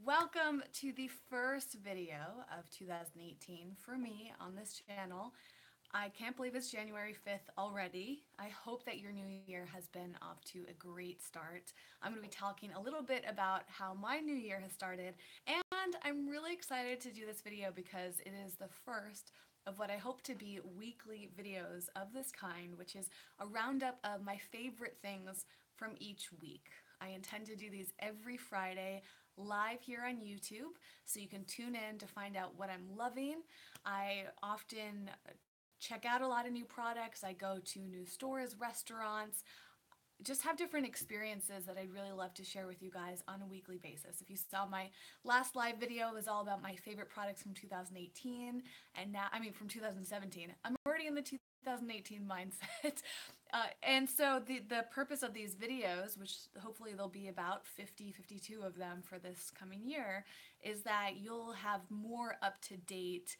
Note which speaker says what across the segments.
Speaker 1: Welcome to the first video of 2018 for me on this channel. I can't believe it's January 5th already. I hope that your new year has been off to a great start. I'm going to be talking a little bit about how my new year has started, and I'm really excited to do this video because it is the first of what I hope to be weekly videos of this kind, which is a roundup of my favorite things from each week. I intend to do these every Friday live here on YouTube, so you can tune in to find out what I'm loving. I often check out a lot of new products. I go to new stores, restaurants, just have different experiences that I'd really love to share with you guys on a weekly basis. If you saw my last live video, it was all about my favorite products from 2018, and now, from 2017. I'm already in the 2018 mindset. And so the purpose of these videos, which hopefully there'll be about 52 of them for this coming year, is that you'll have more up-to-date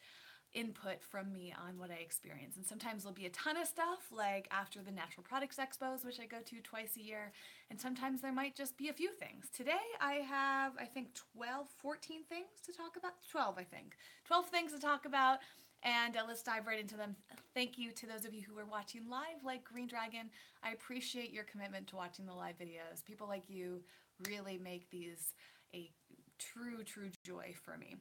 Speaker 1: input from me on what I experience. And sometimes there'll be a ton of stuff, like after the Natural Products Expos, which I go to twice a year, and sometimes there might just be a few things. Today I have, I think, 14 things to talk about. 12, I think. 12 things to talk about, and let's dive right into them. Thank you to those of you who are watching live, like Green Dragon. I appreciate your commitment to watching the live videos. People like you really make these a true joy for me.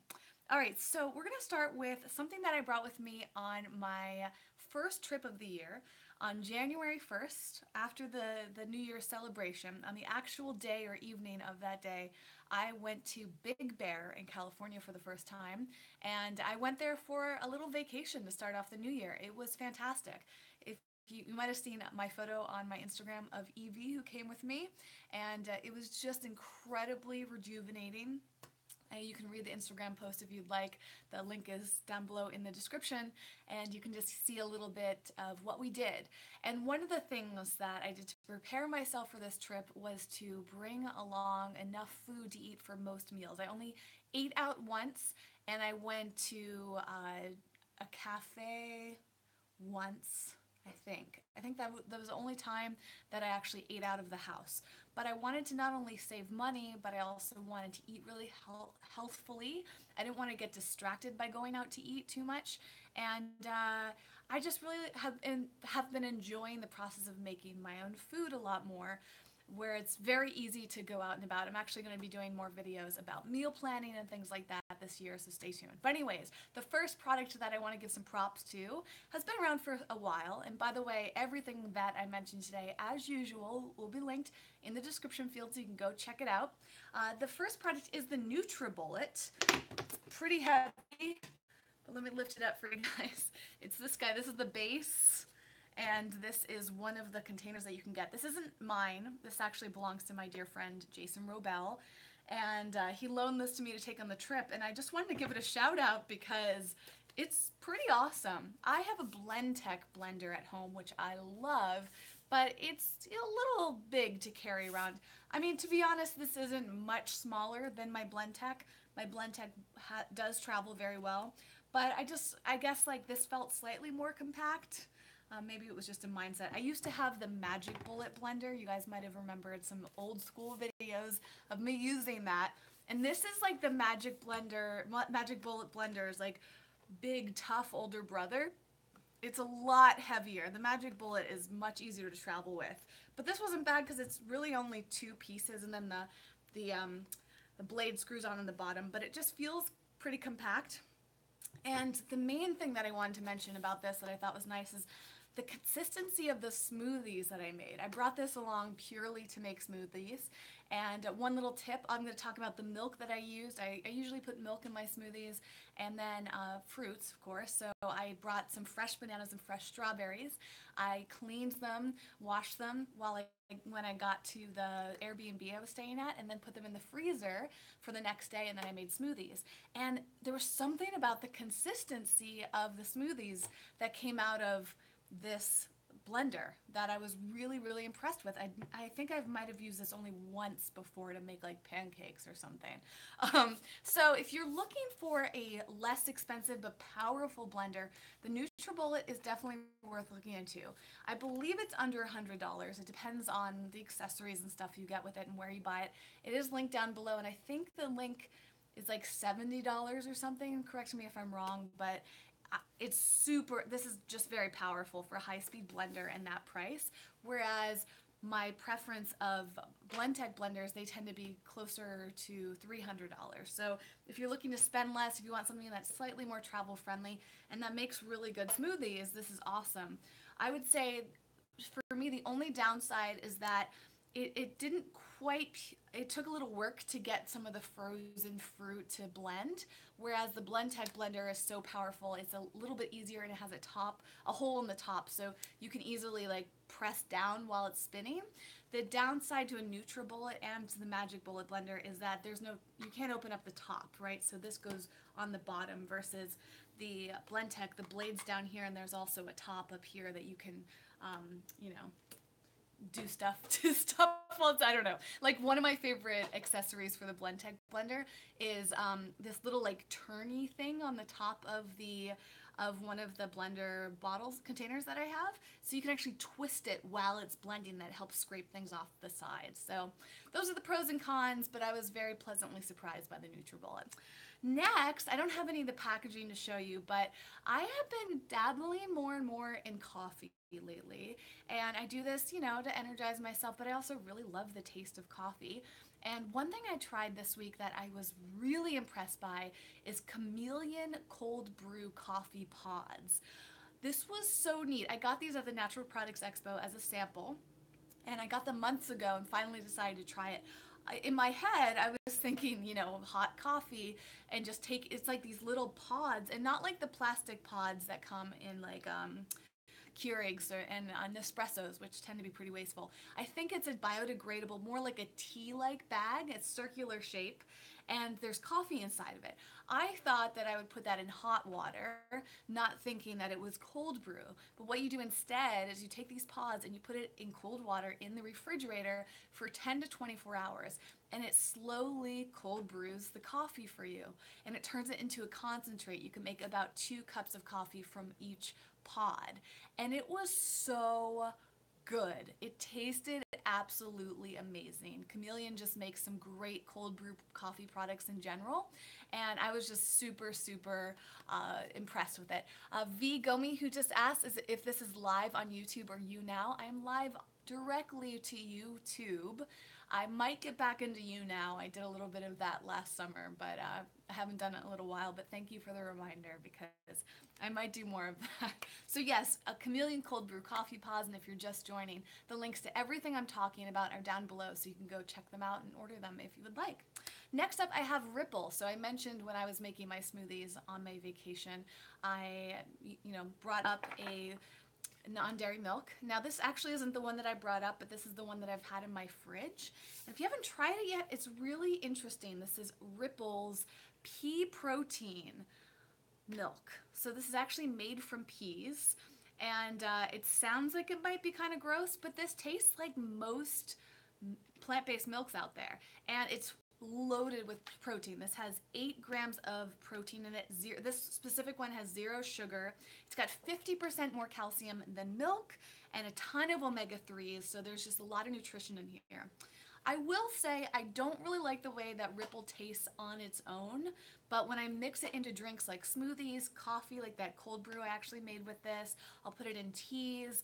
Speaker 1: All right, so we're going to start with something that I brought with me on my first trip of the year on January 1st, after the New Year's celebration. On the actual day or evening of that day, I went to Big Bear in California for the first time, and I went there for a little vacation to start off the new year. It was fantastic. If you might have seen my photo on my Instagram of Evie, who came with me, and it was just incredibly rejuvenating. You can read the Instagram post if you'd like. The link is down below in the description, and you can just see a little bit of what we did. And one of the things that I did to prepare myself for this trip was to bring along enough food to eat for most meals. I only ate out once, and I went to a cafe once, I think. That was the only time that I actually ate out of the house. But I wanted to not only save money, but I also wanted to eat really healthfully. I didn't want to get distracted by going out to eat too much. And I just really have been enjoying the process of making my own food a lot more, where it's very easy to go out and about. I'm actually going to be doing more videos about meal planning and things like that this year, so stay tuned. But anyways, the first product that I want to give some props to has been around for a while, and by the way, everything that I mentioned today, as usual, will be linked in the description field, so you can go check it out. The first product is the NutriBullet. It's pretty heavy, but let me lift it up for you guys. It's this guy. This is the base. And this is one of the containers that you can get. This isn't mine. This actually belongs to my dear friend Jason Robel. And he loaned this to me to take on the trip. And I just wanted to give it a shout out because it's pretty awesome. I have a Blendtec blender at home, which I love, but it's a little big to carry around. I mean, to be honest, this isn't much smaller than my Blendtec. My Blendtec does travel very well. But I guess like this felt slightly more compact. Maybe it was just a mindset. I used to have the NutriBullet blender. You guys might have remembered some old school videos of me using that. And this is like the NutriBullet blender's like big, tough older brother. It's a lot heavier. The NutriBullet is much easier to travel with. But this wasn't bad because it's really only two pieces, and then the blade screws on the bottom. But it just feels pretty compact. And the main thing that I wanted to mention about this that I thought was nice is the consistency of the smoothies that I made. I brought this along purely to make smoothies. And one little tip, I'm going to talk about the milk that I used. I usually put milk in my smoothies, and then fruits, of course. So I brought some fresh bananas and fresh strawberries. I cleaned them, washed them when I got to the Airbnb I was staying at, and then put them in the freezer for the next day, and then I made smoothies. And there was something about the consistency of the smoothies that came out of this blender that I was really impressed with. I think I might have used this only once before to make like pancakes or something. So if you're looking for a less expensive but powerful blender, the NutriBullet is definitely worth looking into. I believe it's under $100. It depends on the accessories and stuff you get with it and where you buy it. It is linked down below, and I think the link is like $70 or something. Correct me if I'm wrong, but it's super, this is just very powerful for a high-speed blender and that price. Whereas my preference of Blendtec blenders, they tend to be closer to $300. So if you're looking to spend less, if you want something that's slightly more travel friendly and that makes really good smoothies, this is awesome. I would say for me, the only downside is that it didn't quite, it took a little work to get some of the frozen fruit to blend, whereas the Blendtec blender is so powerful, it's a little bit easier and it has a hole in the top, so you can easily like press down while it's spinning. The downside to a NutriBullet and to the Magic Bullet blender is that you can't open up the top, right? So this goes on the bottom versus the Blendtec, the blade's down here and there's also a top up here that you can, you know, do stuff to stuff. Well, I don't know. Like one of my favorite accessories for the Blendtec blender is this little like turny thing on the top of one of the blender bottles containers that I have, so you can actually twist it while it's blending. That helps scrape things off the sides. So those are the pros and cons, but I was very pleasantly surprised by the NutriBullet. Next, I don't have any of the packaging to show you, but I have been dabbling more and more in coffee lately, and I do this, you know, to energize myself, but I also really love the taste of coffee. And one thing I tried this week that I was really impressed by is Chameleon Cold Brew coffee pods. This was so neat. I got these at the Natural Products Expo as a sample, and I got them months ago and finally decided to try it. In my head, I was thinking, you know, hot coffee and just it's like these little pods, and not like the plastic pods that come in like Keurigs and Nespressos, which tend to be pretty wasteful. I think it's a biodegradable, more like a tea-like bag. It's circular shape, and there's coffee inside of it. I thought that I would put that in hot water, not thinking that it was cold brew. But what you do instead is you take these pods and you put it in cold water in the refrigerator for 10 to 24 hours. And it slowly cold brews the coffee for you. And it turns it into a concentrate. You can make about 2 cups of coffee from each pod. And it was so good. It tasted absolutely amazing. Chameleon just makes some great cold brew coffee products in general, and I was just super impressed with it. V Gomi, who just asked if this is live on YouTube or YouNow, I am live directly to YouTube. I might get back into YouNow. I did a little bit of that last summer, but I haven't done it in a little while, but thank you for the reminder because I might do more of that. So yes, a Chameleon Cold Brew coffee pods, and if you're just joining, the links to everything I'm talking about are down below, so you can go check them out and order them if you would like. Next up, I have Ripple. So I mentioned when I was making my smoothies on my vacation, I brought up a non-dairy milk. Now this actually isn't the one that I brought up, but this is the one that I've had in my fridge. And if you haven't tried it yet, it's really interesting. This is Ripple's pea protein milk. So this is actually made from peas, and it sounds like it might be kind of gross, but this tastes like most plant-based milks out there, and it's loaded with protein. This has 8 grams of protein in it. This specific one has 0 sugar. It's got 50% more calcium than milk and a ton of omega-3s, so there's just a lot of nutrition in here. I will say I don't really like the way that Ripple tastes on its own, but when I mix it into drinks like smoothies, coffee, like that cold brew I actually made with this, I'll put it in teas,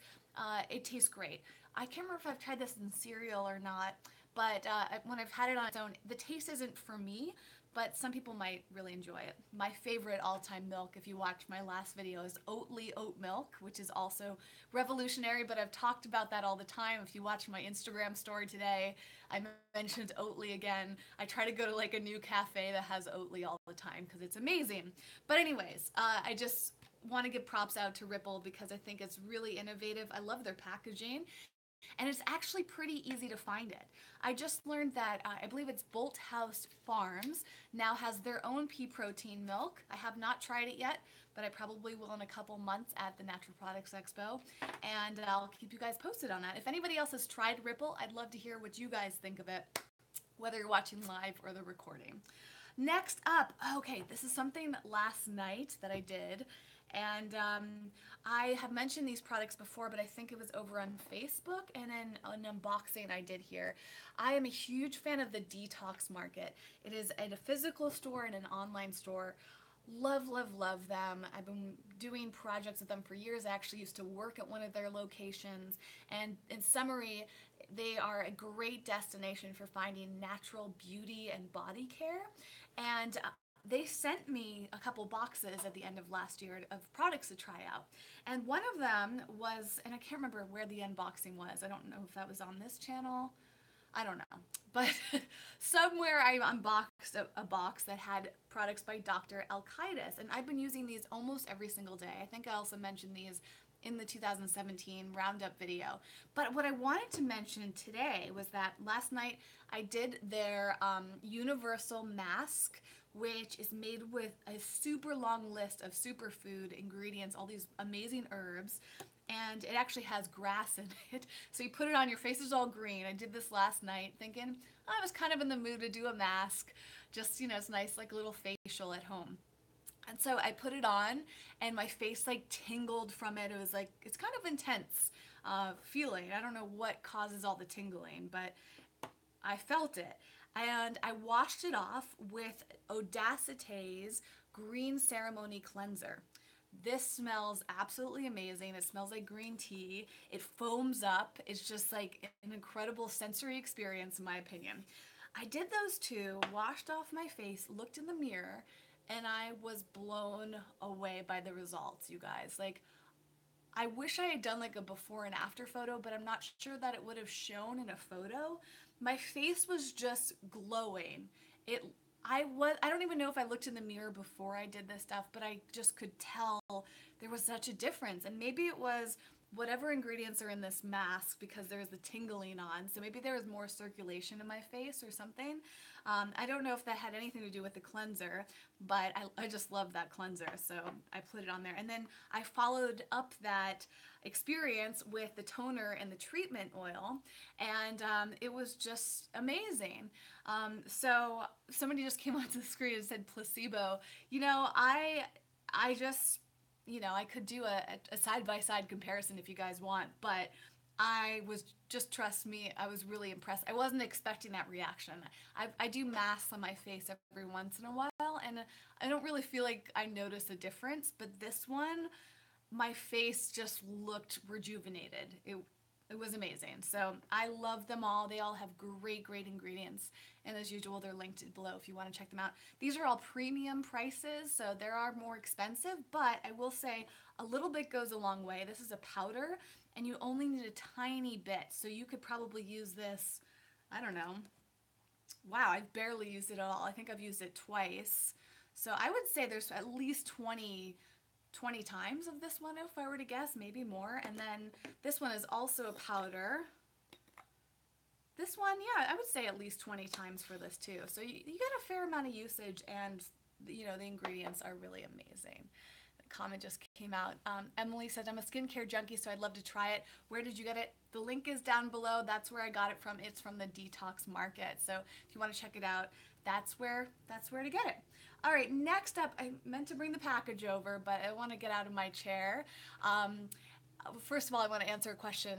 Speaker 1: it tastes great. I can't remember if I've tried this in cereal or not, but when I've had it on its own, the taste isn't for me, but some people might really enjoy it. My favorite all-time milk, if you watched my last video, is Oatly oat milk, which is also revolutionary, but I've talked about that all the time. If you watch my Instagram story today, I mentioned Oatly again. I try to go to like a new cafe that has Oatly all the time because it's amazing. But anyways, I just want to give props out to Ripple because I think it's really innovative. I love their packaging. And it's actually pretty easy to find it. I just learned that I believe it's Bolt House Farms now has their own pea protein milk. I have not tried it yet, but I probably will in a couple months at the Natural Products Expo, and I'll keep you guys posted on that. If anybody else has tried Ripple, I'd love to hear what you guys think of it, whether you're watching live or the recording. Next up, okay, this is something last night that I did, And I have mentioned these products before, but I think it was over on Facebook and in an unboxing I did here. I am a huge fan of the Detox Market. It is at a physical store and an online store. Love, love, love them. I've been doing projects with them for years. I actually used to work at one of their locations. And in summary, they are a great destination for finding natural beauty and body care. And they sent me a couple boxes at the end of last year of products to try out. And one of them was, and I can't remember where the unboxing was. I don't know if that was on this channel. I don't know. But somewhere I unboxed a box that had products by Dr. Alkaitis. And I've been using these almost every single day. I think I also mentioned these in the 2017 roundup video. But what I wanted to mention today was that last night I did their universal mask, which is made with a super long list of superfood ingredients, all these amazing herbs, and it actually has grass in it. So you put it on, your face is all green. I did this last night thinking I was kind of in the mood to do a mask. Just, it's nice, like a little facial at home. And so I put it on and my face like tingled from it. It was like, it's kind of intense feeling. I don't know what causes all the tingling, but I felt it. And I washed it off with Audacité's Green Ceremony Cleanser. This smells absolutely amazing. It smells like green tea. It foams up. It's just like an incredible sensory experience, in my opinion. I did those two, washed off my face, looked in the mirror, and I was blown away by the results, you guys. Like, I wish I had done like a before and after photo, but I'm not sure that it would have shown in a photo. My face was just glowing. It I don't even know if I looked in the mirror before I did this stuff, but I just could tell there was such a difference. And maybe it was whatever ingredients are in this mask because there's the tingling on. So maybe there was more circulation in my face or something. I don't know if that had anything to do with the cleanser, but I just love that cleanser. So I put it on there. And then I followed up that experience with the toner and the treatment oil. And it was just amazing. So somebody just came onto the screen and said placebo. I just, I could do a side-by-side comparison if you guys want, but I was just, trust me, I was really impressed. I wasn't expecting that reaction. I do masks on my face every once in a while, and I don't really feel like I notice a difference, but this one, my face just looked rejuvenated. It was amazing. So I love them all. They all have great, great ingredients. And as usual, they're linked below if you want to check them out. These are all premium prices, so they are more expensive, but I will say a little bit goes a long way. This is a powder, and you only need a tiny bit. So you could probably use this, I don't know. Wow, I've barely used it at all. I think I've used it twice. So I would say there's at least 20 times of this one if I were to guess, maybe more. And then this one is also a powder. This one, yeah, I would say at least 20 times for this too. So you get a fair amount of usage, and the ingredients are really amazing. The comment just came out. Emily said, I'm a skincare junkie, so I'd love to try it. Where did you get it? The link is down below. That's where I got it from. It's from the Detox Market. So if you want to check it out, that's where to get it. All right, next up, I meant to bring the package over, but I want to get out of my chair. First of all, I want to answer a question.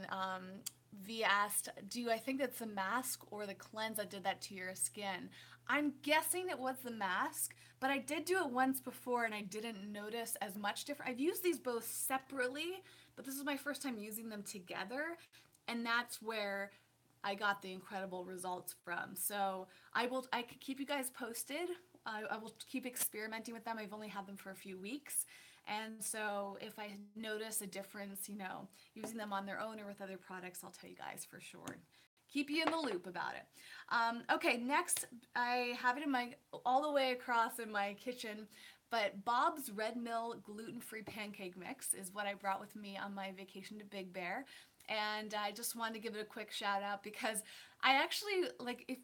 Speaker 1: V asked, do I think it's the mask or the cleanse that did that to your skin? I'm guessing it was the mask, but I did do it once before and I didn't notice as much difference. I've used these both separately, but this is my first time using them together, and that's where I got the incredible results from. So I could keep you guys posted. I will keep experimenting with them. I've only had them for a few weeks. And so if I notice a difference, using them on their own or with other products, I'll tell you guys for sure. Keep you in the loop about it. Okay, next I have it all the way across in my kitchen, but Bob's Red Mill gluten-free pancake mix is what I brought with me on my vacation to Big Bear. And I just wanted to give it a quick shout out because I actually,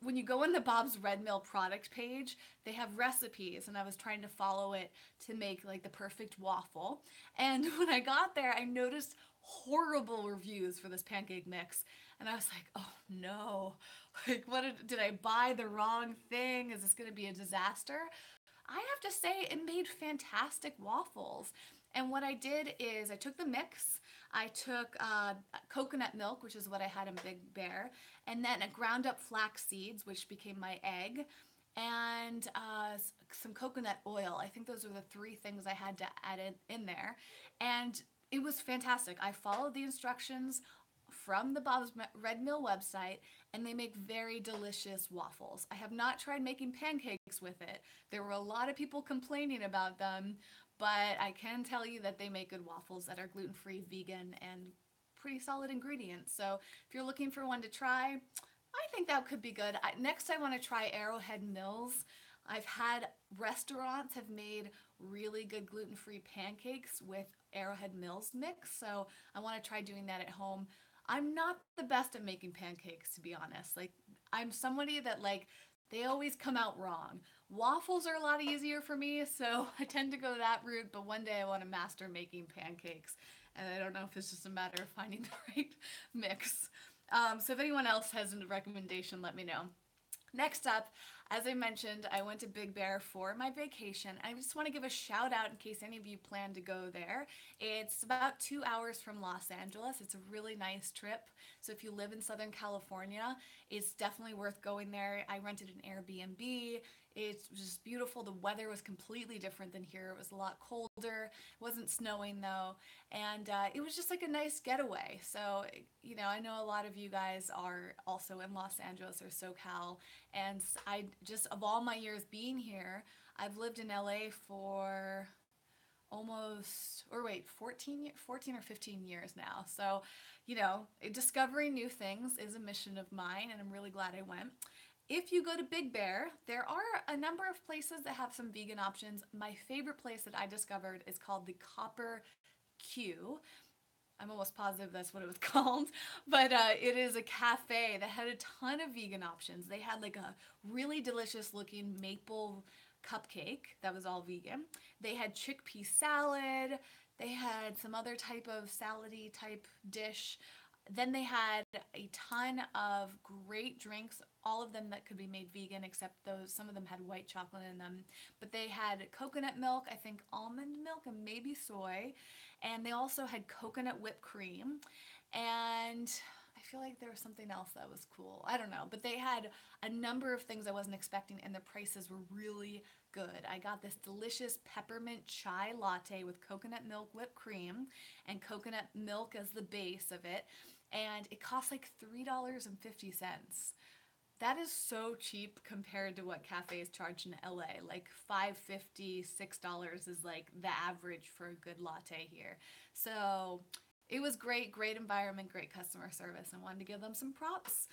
Speaker 1: when you go on the Bob's Red Mill product page, they have recipes, and I was trying to follow it to make the perfect waffle. And when I got there, I noticed horrible reviews for this pancake mix. And I was like, oh no, did I buy the wrong thing? Is this going to be a disaster? I have to say it made fantastic waffles. And what I did is I took the mix. I took coconut milk, which is what I had in Big Bear, and then I ground up flax seeds, which became my egg, and some coconut oil. I think those were the three things I had to add in there. And it was fantastic. I followed the instructions from the Bob's Red Mill website, and they make very delicious waffles. I have not tried making pancakes with it. There were a lot of people complaining about them, but I can tell you that they make good waffles that are gluten-free, vegan, and pretty solid ingredients. So if you're looking for one to try, I think that could be good. Next, I want to try Arrowhead Mills. I've had restaurants have made really good gluten-free pancakes with Arrowhead Mills mix, so I want to try doing that at home. I'm not the best at making pancakes, to be honest. Like, I'm somebody that, like, they always come out wrong. Waffles are a lot easier for me, so I tend to go that route, but one day I want to master making pancakes, and I don't know if it's just a matter of finding the right mix. So if anyone else has a recommendation, let me know. Next up, as I mentioned, I went to Big Bear for my vacation. I just want to give a shout out in case any of you plan to go there. It's about 2 hours from Los Angeles. It's a really nice trip. So if you live in Southern California, it's definitely worth going there. I rented an Airbnb. It's just beautiful. The weather was completely different than here. It was a lot colder. It wasn't snowing though. And it was just like a nice getaway. So, you know, I know a lot of you guys are also in Los Angeles or SoCal. And I just, of all my years being here, I've lived in LA for almost, or wait, 14 or 15 years now. So, you know, discovering new things is a mission of mine, and I'm really glad I went. If you go to Big Bear, there are a number of places that have some vegan options. My favorite place that I discovered is called the Copper Q. I'm almost positive that's what it was called, but it is a cafe that had a ton of vegan options. They had like a really delicious looking maple cupcake that was all vegan. They had chickpea salad. They had some other type of salady type dish. Then they had a ton of great drinks, all of them that could be made vegan except those, some of them had white chocolate in them. But they had coconut milk, I think almond milk, and maybe soy. And they also had coconut whipped cream. And I feel like there was something else that was cool. I don't know. But they had a number of things I wasn't expecting, and the prices were really good. I got this delicious peppermint chai latte with coconut milk whipped cream and coconut milk as the base of it. And it cost like $3.50. That is so cheap compared to what cafes charge in LA. Like $5.50, $6 is like the average for a good latte here. So it was great, great environment, great customer service. I wanted to give them some props.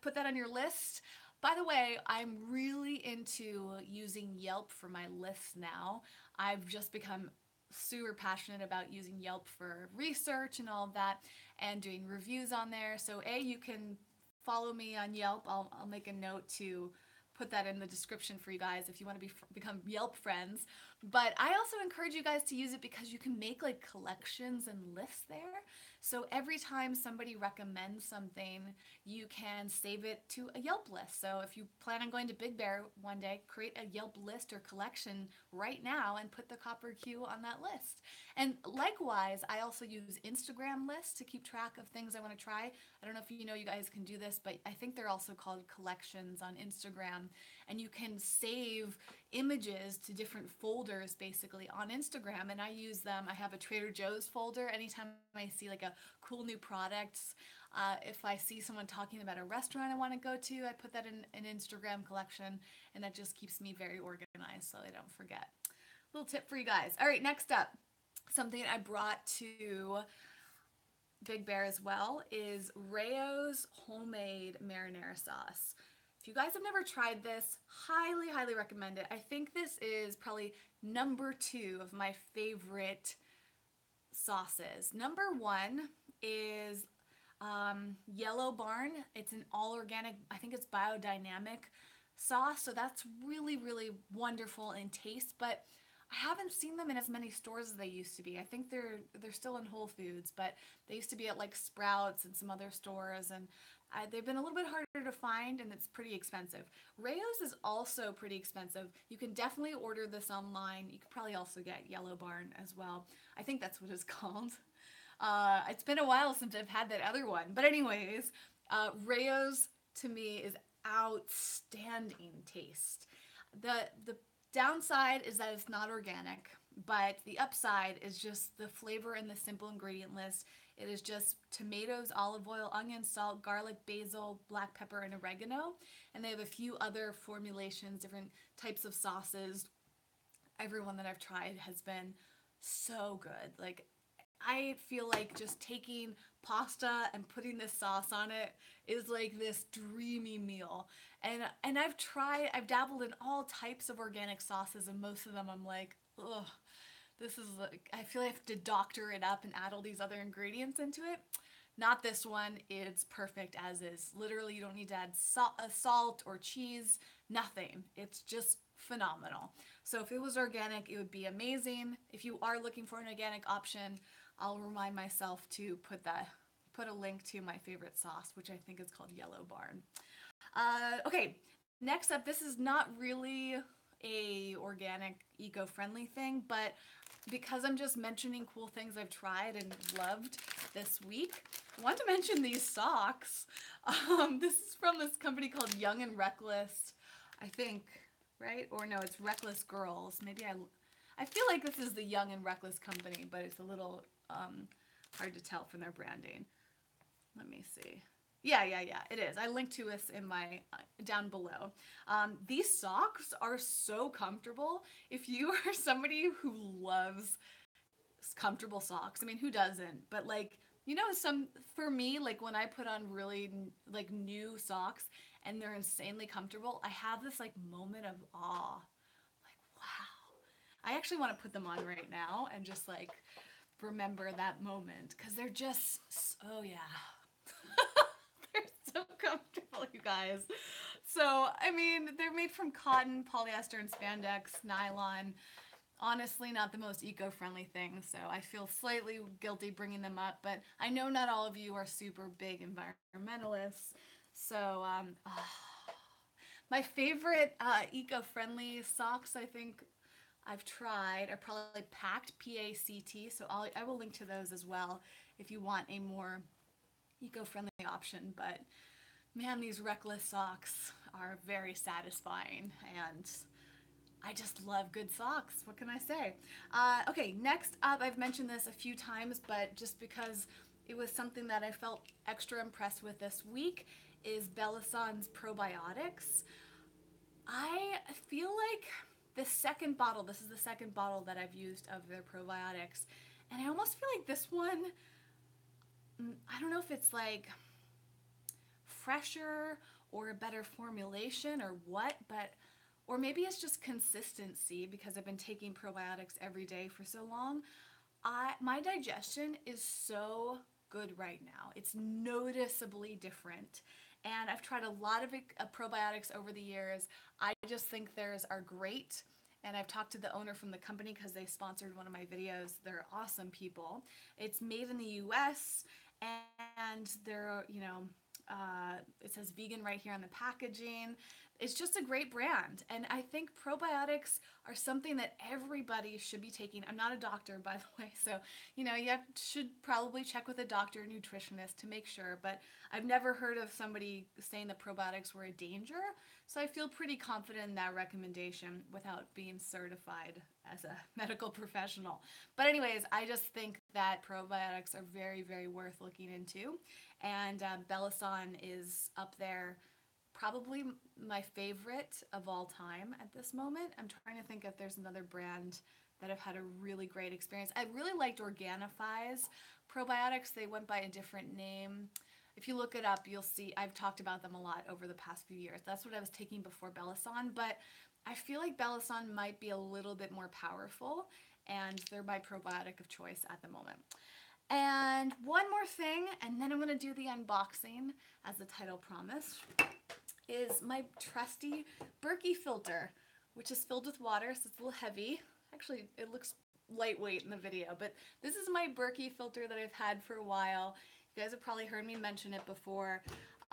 Speaker 1: Put that on your list. By the way, I'm really into using Yelp for my lists now. I've just become super passionate about using Yelp for research and all of that, and doing reviews on there. So you can follow me on Yelp. I'll make a note to put that in the description for you guys if you want to become Yelp friends. But I also encourage you guys to use it because you can make like collections and lists there. So every time somebody recommends something, you can save it to a Yelp list. So if you plan on going to Big Bear one day, create a Yelp list or collection right now and put the Copper Q on that list. And likewise, I also use Instagram lists to keep track of things I want to try. I don't know if you know you guys can do this, but I think they're also called collections on Instagram. And you can save images to different folders basically on Instagram, and I use them. I have a Trader Joe's folder. Anytime I see like a cool new product, if I see someone talking about a restaurant I want to go to, I put that in an Instagram collection, and that just keeps me very organized so I don't forget. Little tip for you guys. All right, next up, something I brought to Big Bear as well is Rayo's homemade marinara sauce. If you guys have never tried this, highly, highly recommend it. I think this is probably number 2 of my favorite sauces. Number 1 is Yellow Barn. It's an all organic, I think it's biodynamic sauce. So that's really, really wonderful in taste, but I haven't seen them in as many stores as they used to be. I think they're still in Whole Foods, but they used to be at like Sprouts and some other stores, and They've been a little bit harder to find, and it's pretty expensive. Rayo's is also pretty expensive. You can definitely order this online. You could probably also get Yellow Barn as well. I think that's what it's called. It's been a while since I've had that other one. But anyways, Rayo's to me is outstanding taste. The downside is that it's not organic, but the upside is just the flavor and the simple ingredient list. It is just tomatoes, olive oil, onion, salt, garlic, basil, black pepper, and oregano. And they have a few other formulations, different types of sauces. Everyone that I've tried has been so good. Like, I feel like just taking pasta and putting this sauce on it is like this dreamy meal. And I've dabbled in all types of organic sauces, and most of them I'm like, ugh, this is like, I feel like I have to doctor it up and add all these other ingredients into it. Not this one. It's perfect as is. Literally, you don't need to add salt or cheese, nothing. It's just phenomenal. So if it was organic, it would be amazing. If you are looking for an organic option, I'll remind myself to put a link to my favorite sauce, which I think is called Yellow Barn. Okay, next up, this is not really a organic, eco-friendly thing, but because I'm just mentioning cool things I've tried and loved this week, I want to mention these socks. This is from this company called Young and Reckless, I think, right? Or no, it's Reckless Girls. I feel like this is the Young and Reckless company, but it's a little hard to tell from their branding. Let me see. Yeah, it is. I linked to this in my down below. These socks are so comfortable. If you are somebody who loves comfortable socks, I mean, who doesn't? But like, for me, like when I put on really like new socks and they're insanely comfortable, I have this like moment of awe. Like, wow. I actually want to put them on right now and just like remember that moment because they're just, oh yeah. They're so comfortable, you guys. So, I mean, they're made from cotton, polyester, and spandex, nylon. Honestly, not the most eco-friendly thing, so I feel slightly guilty bringing them up, but I know not all of you are super big environmentalists. So, my favorite eco-friendly socks, I think I've tried, are probably Packed, P-A-C-T, so I will link to those as well if you want a more eco-friendly option. But man, these Reckless socks are very satisfying, and I just love good socks. What can I say? Okay, next up, I've mentioned this a few times, but just because it was something that I felt extra impressed with this week, is Bellason's Probiotics. I feel like this is the second bottle that I've used of their probiotics, and I almost feel like this one, I don't know if it's like fresher or a better formulation or what, or maybe it's just consistency because I've been taking probiotics every day for so long. My digestion is so good right now. It's noticeably different. And I've tried a lot of probiotics over the years. I just think theirs are great. And I've talked to the owner from the company because they sponsored one of my videos. They're awesome people. It's made in the US, and they're, it says vegan right here on the packaging. It's just a great brand. And I think probiotics are something that everybody should be taking. I'm not a doctor, by the way, so you should probably check with a doctor or nutritionist to make sure, but I've never heard of somebody saying that probiotics were a danger, so I feel pretty confident in that recommendation without being certified as a medical professional. But anyways, I just think that probiotics are very, very worth looking into, and Bellason is up there, probably my favorite of all time at this moment. I'm trying to think if there's another brand that I've had a really great experience. I really liked Organifi's probiotics. They went by a different name. If you look it up, you'll see I've talked about them a lot over the past few years. That's what I was taking before Bellason, but I feel like Bellason might be a little bit more powerful, and they're my probiotic of choice at the moment. And one more thing, and then I'm going to do the unboxing as the title promised, is my trusty Berkey filter, which is filled with water, so it's a little heavy. Actually, it looks lightweight in the video, but this is my Berkey filter that I've had for a while. You guys have probably heard me mention it before.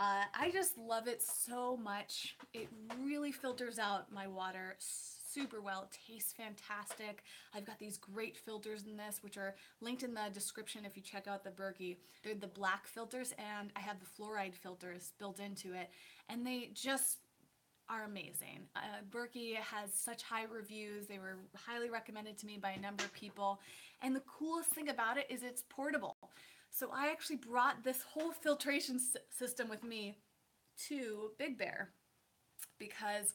Speaker 1: I just love it so much. It really filters out my water super well. It tastes fantastic. I've got these great filters in this, which are linked in the description if you check out the Berkey. They're the black filters, and I have the fluoride filters built into it, and they just are amazing. Berkey has such high reviews. They were highly recommended to me by a number of people. And the coolest thing about it is it's portable. So I actually brought this whole filtration system with me to Big Bear because,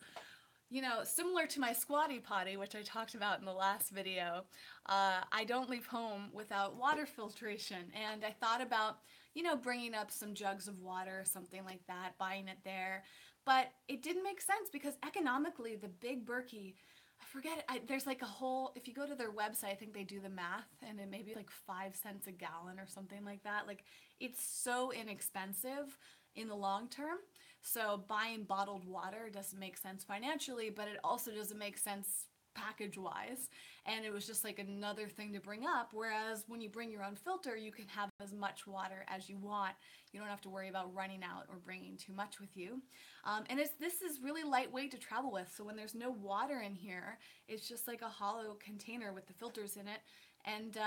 Speaker 1: you know, similar to my squatty potty, which I talked about in the last video, I don't leave home without water filtration. And I thought about, you know, bringing up some jugs of water or something like that, buying it there. But it didn't make sense because economically, the big Berkey, I forget, there's like a whole, if you go to their website, I think they do the math, and it may be like 5 cents a gallon or something like that. Like, it's so inexpensive in the long term. So buying bottled water doesn't make sense financially, but it also doesn't make sense package wise. And it was just like another thing to bring up. Whereas when you bring your own filter, you can have as much water as you want. You don't have to worry about running out or bringing too much with you. And this is really lightweight to travel with. So when there's no water in here, it's just like a hollow container with the filters in it. And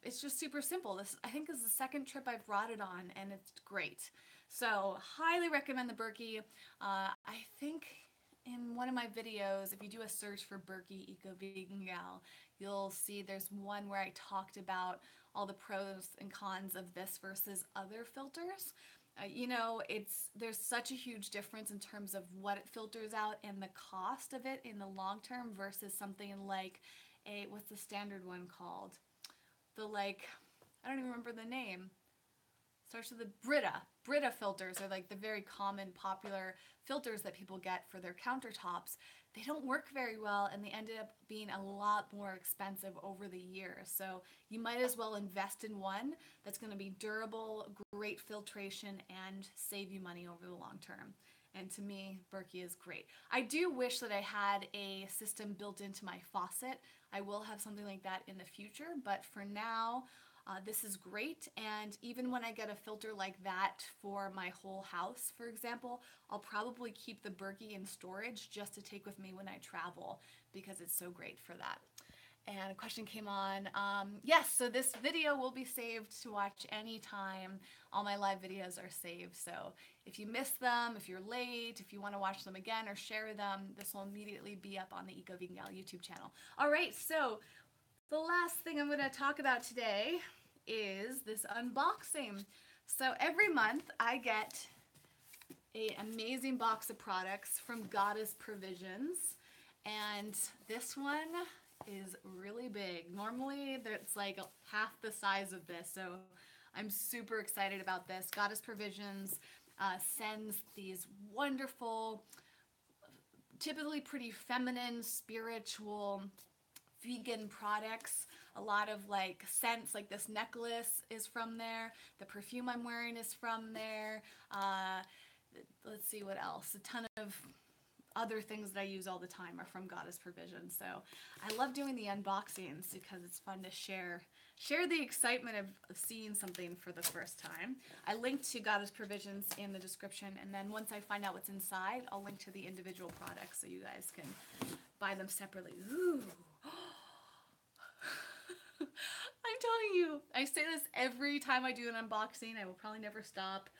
Speaker 1: it's just super simple. This, I think, is the second trip I've brought it on, and it's great. So highly recommend the Berkey. I think in one of my videos, if you do a search for Berkey Eco Vegan Gal, you'll see there's one where I talked about all the pros and cons of this versus other filters. You know, there's such a huge difference in terms of what it filters out and the cost of it in the long term versus something like what's the standard one called? I don't even remember the name. Starts with the Brita filters are like the very common popular filters that people get for their countertops. They don't work very well, and they ended up being a lot more expensive over the years. So you might as well invest in one that's going to be durable, great filtration, and save you money over the long term. And to me, Berkey is great. I do wish that I had a system built into my faucet. I will have something like that in the future, but for now, this is great. And even when I get a filter like that for my whole house, for example, I'll probably keep the Berkey in storage just to take with me when I travel because it's so great for that. And a question came on. Yes, so this video will be saved to watch anytime. All my live videos are saved. So if you miss them, if you're late, if you want to watch them again or share them, this will immediately be up on the Eco Vegan Gal YouTube channel. All right, so the last thing I'm going to talk about today is this unboxing. So every month I get an amazing box of products from Goddess Provisions, and this one is really big. Normally it's like half the size of this, so I'm super excited about this. Goddess Provisions sends these wonderful, typically pretty feminine, spiritual, vegan products. A lot of like scents, like this necklace is from there. The perfume I'm wearing is from there. Let's see what else. A ton of other things that I use all the time are from Goddess Provisions. So I love doing the unboxings because it's fun to share the excitement of seeing something for the first time. I linked to Goddess Provisions in the description, and then once I find out what's inside, I'll link to the individual products so you guys can buy them separately. Ooh. I'm telling you, I say this every time I do an unboxing. I will probably never stop.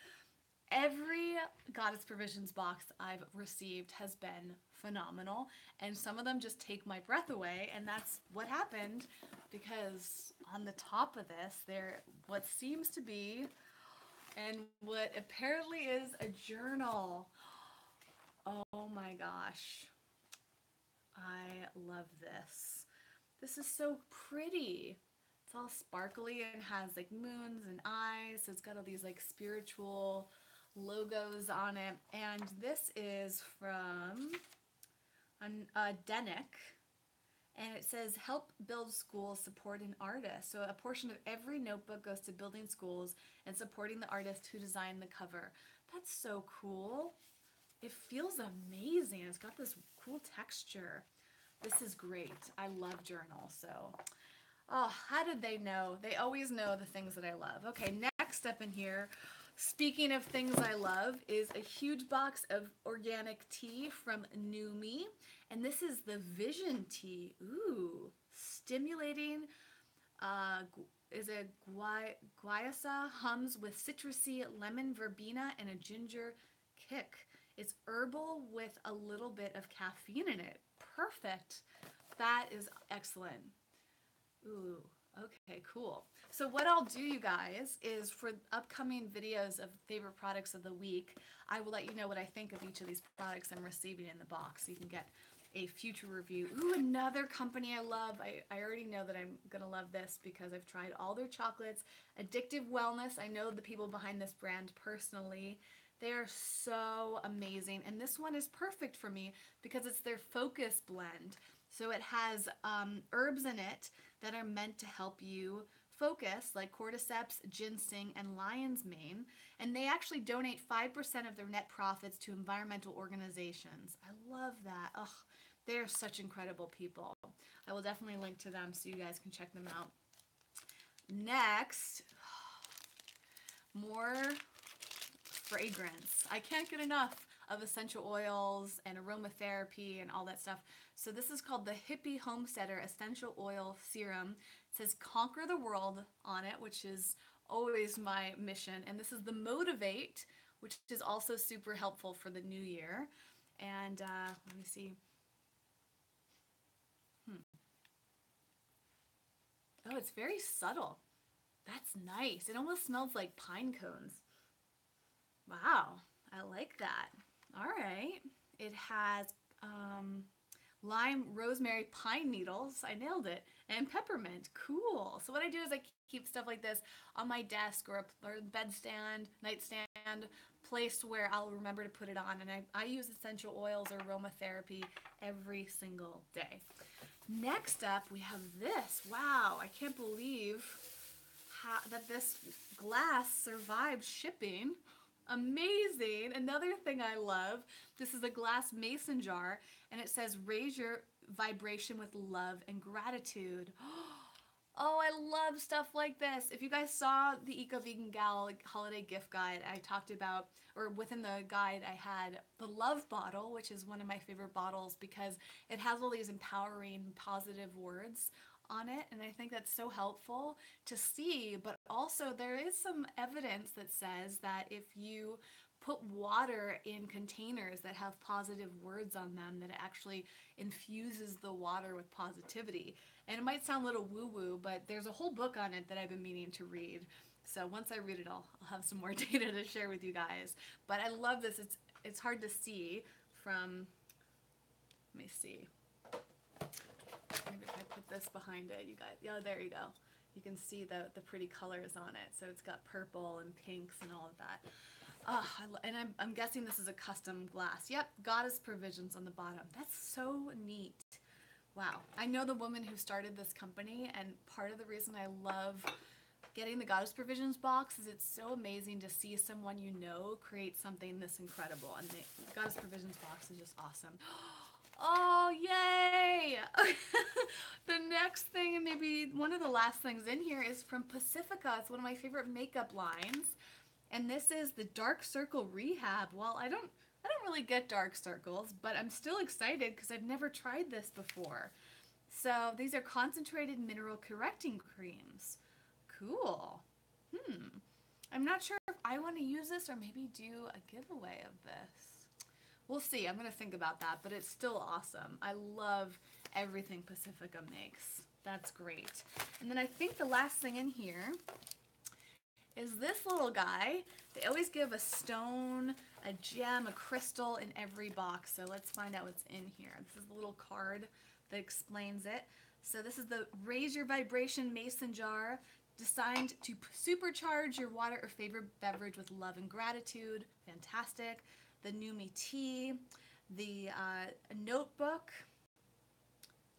Speaker 1: Every Goddess Provisions box I've received has been phenomenal, and some of them just take my breath away, and that's what happened because on the top of this, there what seems to be and what apparently is a journal. Oh my gosh. I love this. This is so pretty. It's all sparkly and has like moons and eyes. So it's got all these like spiritual logos on it. And this is from Denick. And it says, help build schools, supporting artists. So a portion of every notebook goes to building schools and supporting the artist who designed the cover. That's so cool. It feels amazing. It's got this cool texture. This is great. I love journals. So, oh, how did they know? They always know the things that I love. Okay, next up in here, Speaking of things I love is a huge box of organic tea from Numi. And this is the Vision Tea. Ooh, stimulating is a guayasa, hums with citrusy lemon verbena and a ginger kick. It's herbal with a little bit of caffeine in it. Perfect. That is excellent. Ooh, okay, cool. So what I'll do, you guys, is for upcoming videos of favorite products of the week, I will let you know what I think of each of these products I'm receiving in the box, so you can get a future review. Ooh, another company I love. I already know that I'm going to love this because I've tried all their chocolates. Addictive Wellness. I know the people behind this brand personally. They are so amazing. And this one is perfect for me because it's their focus blend. So it has herbs in it that are meant to help you focus, like cordyceps, ginseng, and lion's mane. And they actually donate 5% of their net profits to environmental organizations. I love that. Ugh, they're such incredible people. I will definitely link to them so you guys can check them out. Next, more fragrance. I can't get enough of essential oils and aromatherapy and all that stuff. So this is called the Hippie Homesteader Essential Oil Serum. It says conquer the world on it, which is always my mission. And this is the Motivate, which is also super helpful for the new year. And let me see. Oh, it's very subtle. That's nice. It almost smells like pine cones. Wow, I like that. All right. It has lime, rosemary, pine needles. I nailed it. And peppermint. Cool. So what I do is I keep stuff like this on my desk or bedstand, nightstand, place where I'll remember to put it on. And I use essential oils or aromatherapy every single day. Next up, we have this. Wow, I can't believe that this glass survived shipping. Amazing. Another thing I love, this is a glass mason jar, and it says raise your vibration with love and gratitude. Oh, I love stuff like this. If you guys saw the Eco Vegan Gal holiday gift guide, I talked about, or within the guide, I had the love bottle, which is one of my favorite bottles because it has all these empowering, positive words on it, and I think that's so helpful to see. But also there is some evidence that says that if you put water in containers that have positive words on them, that it actually infuses the water with positivity. And it might sound a little woo-woo, but there's a whole book on it that I've been meaning to read. So once I read it, I'll have some more data to share with you guys. But I love this. It's hard to see from, let me see. Maybe if I put this behind it, you guys, yeah, there you go. You can see the pretty colors on it. So it's got purple and pinks and all of that. And I'm guessing this is a custom glass. Yep, Goddess Provisions on the bottom. That's so neat. Wow. I know the woman who started this company, and part of the reason I love getting the Goddess Provisions box is it's so amazing to see someone you know create something this incredible. And the Goddess Provisions box is just awesome. Oh, yay! The next thing, and maybe one of the last things in here, is from Pacifica. It's one of my favorite makeup lines. And this is the Dark Circle Rehab. Well, I don't really get dark circles, but I'm still excited because I've never tried this before. So these are concentrated mineral correcting creams. Cool. I'm not sure if I want to use this or maybe do a giveaway of this. We'll see. I'm going to think about that, but it's still awesome. I love everything Pacifica makes. That's great. And then I think the last thing in here is this little guy. They always give a stone, a gem, a crystal in every box. So let's find out what's in here. This is a little card that explains it. So this is the Raise Your Vibration Mason Jar, designed to supercharge your water or favorite beverage with love and gratitude. Fantastic. The Numi tea, the notebook,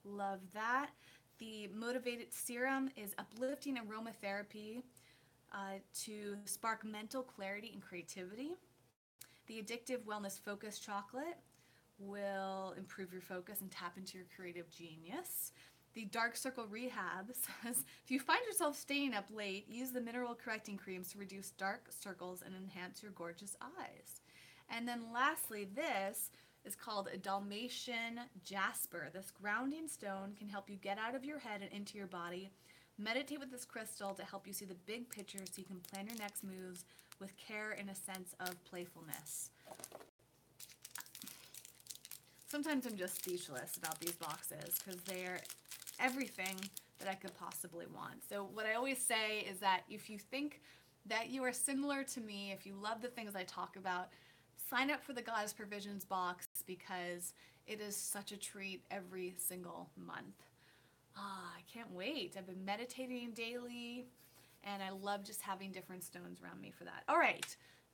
Speaker 1: love that. The Motivated Serum is uplifting aromatherapy to spark mental clarity and creativity. The Addictive Wellness Focus Chocolate will improve your focus and tap into your creative genius. The Dark Circle Rehab says, if you find yourself staying up late, use the mineral correcting creams to reduce dark circles and enhance your gorgeous eyes. And then lastly, this is called a Dalmatian Jasper. This grounding stone can help you get out of your head and into your body. Meditate with this crystal to help you see the big picture so you can plan your next moves with care and a sense of playfulness. Sometimes I'm just speechless about these boxes because they're everything that I could possibly want. So what I always say is that if you think that you are similar to me, if you love the things I talk about, sign up for the Goddess Provisions box because it is such a treat every single month. I can't wait. I've been meditating daily and I love just having different stones around me for that. All right.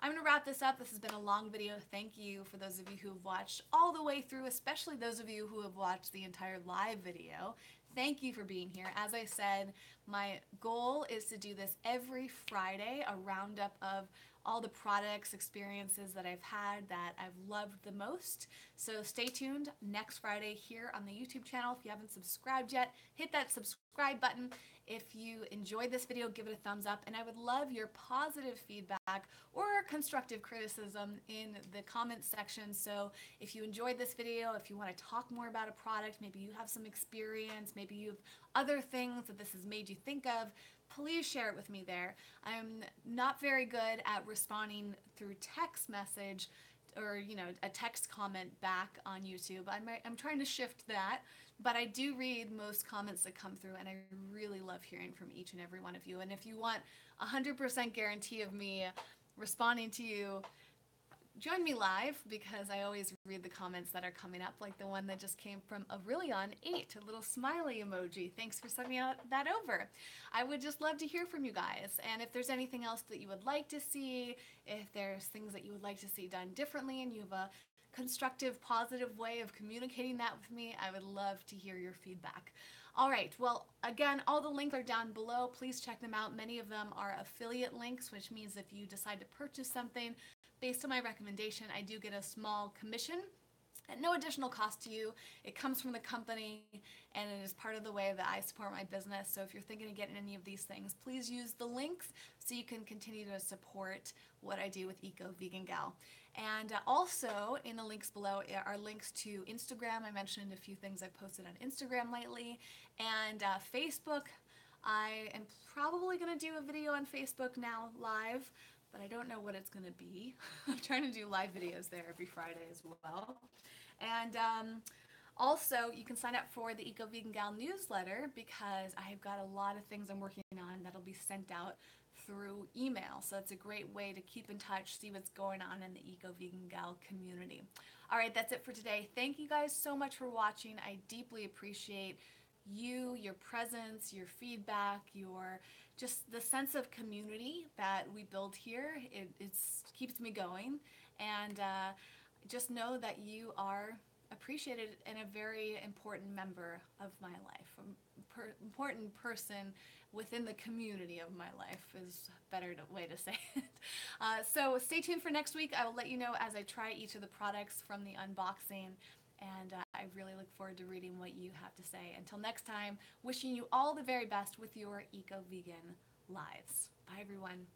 Speaker 1: I'm going to wrap this up. This has been a long video. Thank you for those of you who have watched all the way through, especially those of you who have watched the entire live video. Thank you for being here. As I said, my goal is to do this every Friday, a roundup of all the products, experiences that I've had that I've loved the most. So stay tuned next Friday here on the YouTube channel. If you haven't subscribed yet, hit that subscribe button. If you enjoyed this video, give it a thumbs up, and I would love your positive feedback or constructive criticism in the comments section. So if you enjoyed this video, if you want to talk more about a product, maybe you have some experience, maybe you have other things that this has made you think of, please share it with me there. I'm not very good at responding through text message or, you know, a text comment back on YouTube. I'm trying to shift that, but I do read most comments that come through, and I really love hearing from each and every one of you. And if you want 100% guarantee of me responding to you, join me live because I always read the comments that are coming up, like the one that just came from Aurelion8, a little smiley emoji. Thanks for sending that over. I would just love to hear from you guys. And if there's anything else that you would like to see, if there's things that you would like to see done differently and you have a constructive, positive way of communicating that with me, I would love to hear your feedback. All right, well, again, all the links are down below. Please check them out. Many of them are affiliate links, which means if you decide to purchase something based on my recommendation, I do get a small commission at no additional cost to you. It comes from the company, and it is part of the way that I support my business. So if you're thinking of getting any of these things, please use the links so you can continue to support what I do with Eco Vegan Gal. And also in the links below are links to Instagram. I mentioned a few things I've posted on Instagram lately, and Facebook. I am probably going to do a video on Facebook now live, but I don't know what it's going to be. I'm trying to do live videos there every Friday as well. And also, you can sign up for the Eco Vegan Gal newsletter because I've got a lot of things I'm working on that'll be sent out through email. So it's a great way to keep in touch, see what's going on in the Eco Vegan Gal community. All right, that's it for today. Thank you guys so much for watching. I deeply appreciate you, your presence, your feedback, your just the sense of community that we build here. It keeps me going, and just know that you are appreciated and a very important member of my life, important person within the community of my life is a better way to say it. So stay tuned for next week. I will let you know as I try each of the products from the unboxing. And I really look forward to reading what you have to say. Until next time, wishing you all the very best with your eco-vegan lives. Bye, everyone.